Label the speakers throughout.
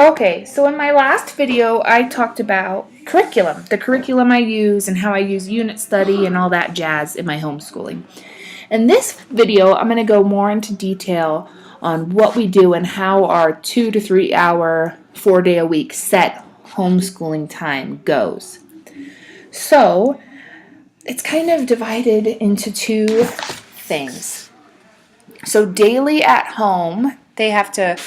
Speaker 1: Okay, so in my last video, I talked about curriculum, the curriculum I use, and how I use unit study and all that jazz in my homeschooling. In this video, I'm going to go more into detail on what we do and how our 2 to 3 hour, 4 day a week set homeschooling time goes. So, it's kind of divided into two things. So, daily at home, they have to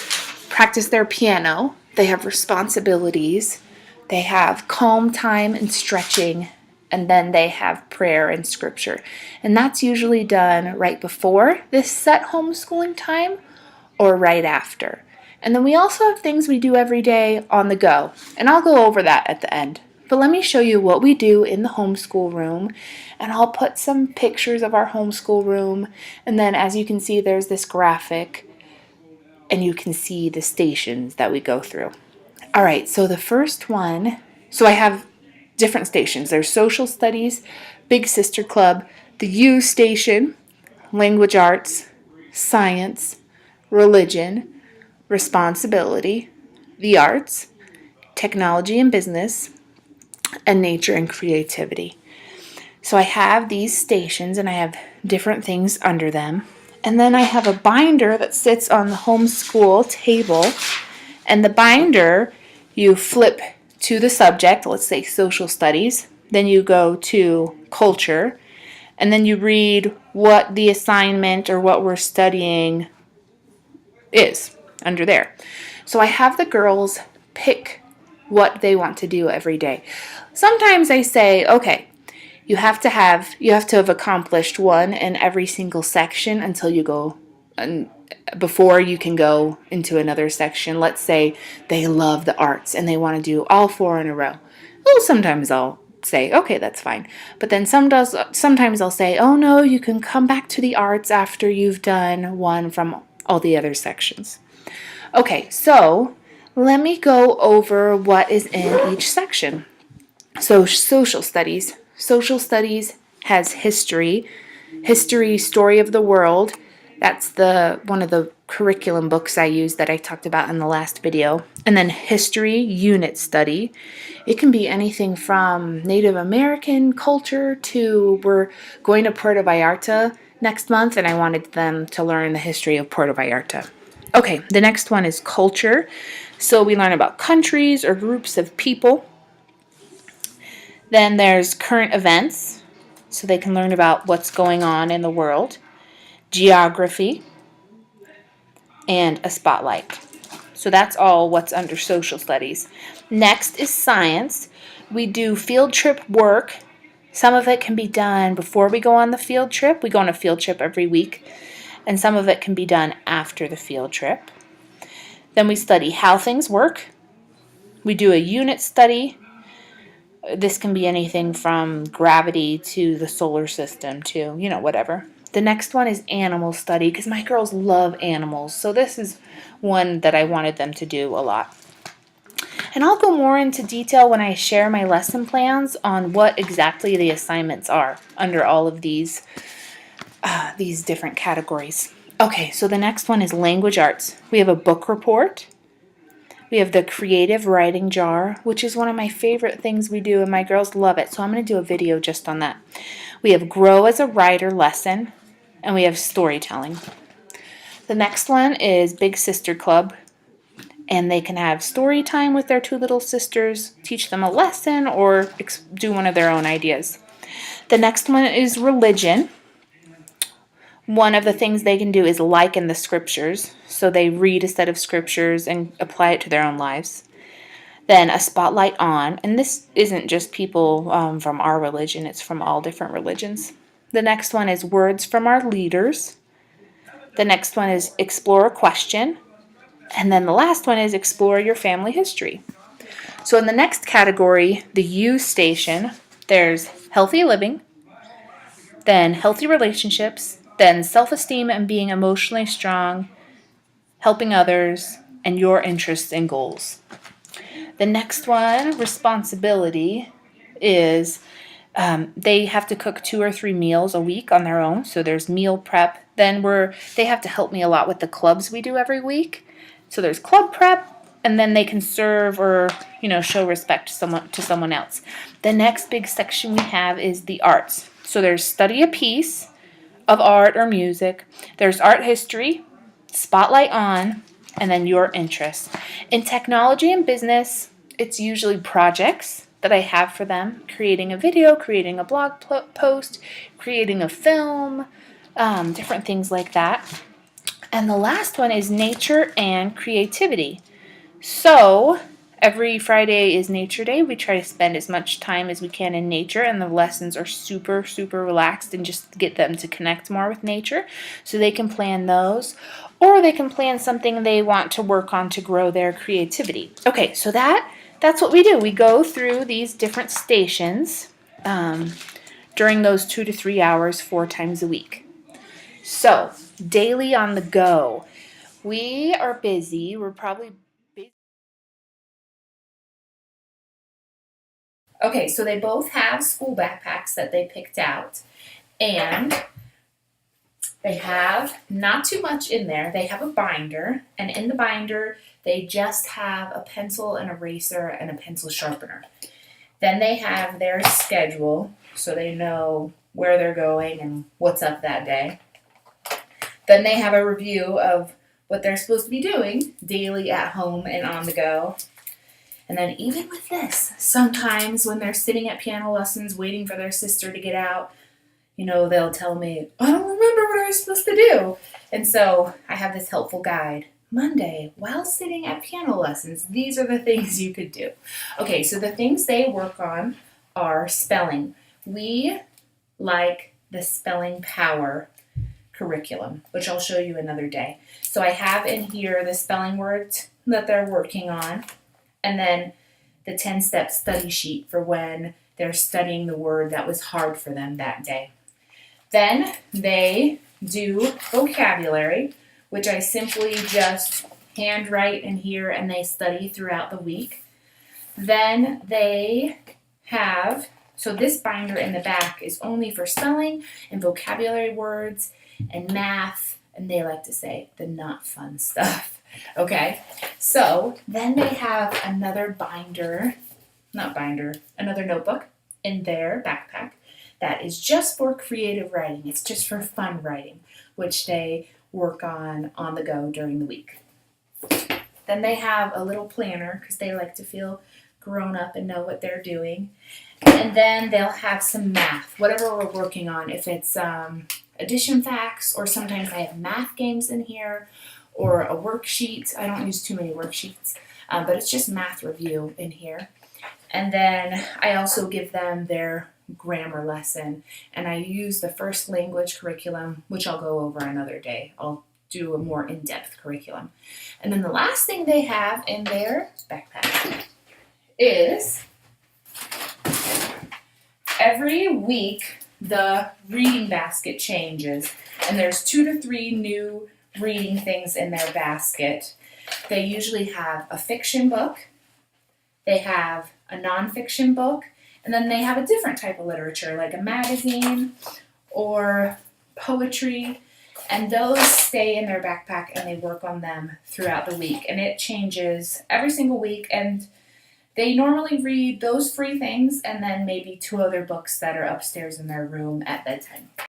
Speaker 1: practice their piano, they have responsibilities, they have calm time and stretching, and then they have prayer and scripture. And that's usually done right before this set homeschooling time or right after. And then we also have things we do every day on the go. And I'll go over that at the end. But let me show you what we do in the homeschool room. And I'll put some pictures of our homeschool room. And then as you can see, there's this graphic. And you can see the stations that we go through. All right, so the first one, so I have different stations. There's social studies, Big Sister Club, the U station, language arts, science, religion, responsibility, the arts, technology and business, and nature and creativity. So I have these stations and I have different things under them. And then I have a binder that sits on the homeschool table. And the binder, you flip to the subject, let's say social studies. Then you go to culture. And then you read what the assignment or what we're studying is under there. So I have the girls pick what they want to do every day. Sometimes I say, okay, you have to have accomplished one in every single section until you go and before you can go into another section. Let's say they love the arts and they want to do all four in a row. Well, sometimes I'll say, okay, that's fine. But then sometimes I'll say, oh no, you can come back to the arts after you've done one from all the other sections. Okay, so let me go over what is in each section. So social studies. Social studies has history, story of the world. That's one of the curriculum books I use that I talked about in the last video. And then history, unit study. It can be anything from Native American culture to we're going to Puerto Vallarta next month and I wanted them to learn the history of Puerto Vallarta. Okay, the next one is culture. So we learn about countries or groups of people. Then there's current events, so they can learn about what's going on in the world. Geography, and a spotlight. So that's all what's under social studies. Next is science. We do field trip work. Some of it can be done before we go on the field trip. We go on a field trip every week. And some of it can be done after the field trip. Then we study how things work. We do a unit study. This can be anything from gravity to the solar system to, whatever. The next one is animal study because my girls love animals. So this is one that I wanted them to do a lot. And I'll go more into detail when I share my lesson plans on what exactly the assignments are under all of these different categories. Okay, so the next one is language arts. We have a book report. We have the creative writing jar, which is one of my favorite things we do, and my girls love it. So I'm going to do a video just on that. We have grow as a writer lesson, and we have storytelling. The next one is Big Sister Club, and they can have story time with their two little sisters, teach them a lesson, or do one of their own ideas. The next one is religion. One of the things they can do is liken the scriptures. So they read a set of scriptures and apply it to their own lives. Then a spotlight on, and this isn't just people from our religion, it's from all different religions. The next one is words from our leaders. The next one is explore a question. And then the last one is explore your family history. So in the next category, the U station, there's healthy living, then healthy relationships, then self-esteem and being emotionally strong, helping others, and your interests and goals. The next one, responsibility, is they have to cook 2 or 3 meals a week on their own. So there's meal prep. Then they have to help me a lot with the clubs we do every week. So there's club prep, and then they can serve or, show respect to someone else. The next big section we have is the arts. So there's study a piece of art or music. There's art history, spotlight on, and then your interests. In technology and business, it's usually projects that I have for them, creating a video, creating a blog post, creating a film, different things like that. And the last one is nature and creativity. So every Friday is Nature Day. We try to spend as much time as we can in nature, and the lessons are super, super relaxed and just get them to connect more with nature. So they can plan those, or they can plan something they want to work on to grow their creativity. Okay, so that's what we do. We go through these different stations during those 2 to 3 hours 4 times a week. So, daily on the go. We are busy. We're probably busy. Okay, so they both have school backpacks that they picked out, and they have not too much in there. They have a binder, and in the binder, they just have a pencil, an eraser, and a pencil sharpener. Then they have their schedule, so they know where they're going and what's up that day. Then they have a review of what they're supposed to be doing daily at home and on the go. And then even with this, sometimes when they're sitting at piano lessons waiting for their sister to get out, they'll tell me, I don't remember what I was supposed to do. And so I have this helpful guide. Monday, while sitting at piano lessons, these are the things you could do. Okay, so the things they work on are spelling. We like the Spelling Power curriculum, which I'll show you another day. So I have in here the spelling words that they're working on, and then the 10-step study sheet for when they're studying the word that was hard for them that day. Then they do vocabulary, which I simply just handwrite in here and they study throughout the week. Then they have, so this binder in the back is only for spelling and vocabulary words and math, and they like to say the not fun stuff. Okay, so then they have another another notebook in their backpack that is just for creative writing. It's just for fun writing, which they work on the go during the week. Then they have a little planner because they like to feel grown up and know what they're doing. And then they'll have some math, whatever we're working on. If it's addition facts, or sometimes I have math games in here, or a worksheet. I don't use too many worksheets, but it's just math review in here. And then I also give them their grammar lesson, and I use the first language curriculum, which I'll go over another day. I'll do a more in-depth curriculum. And then the last thing they have in their backpack is every week the reading basket changes, and there's 2 to 3 new reading things in their basket. They usually have a fiction book, they have a nonfiction book, and then they have a different type of literature, like a magazine or poetry, and those stay in their backpack and they work on them throughout the week. And it changes every single week, and they normally read those 3 things and then maybe 2 other books that are upstairs in their room at bedtime.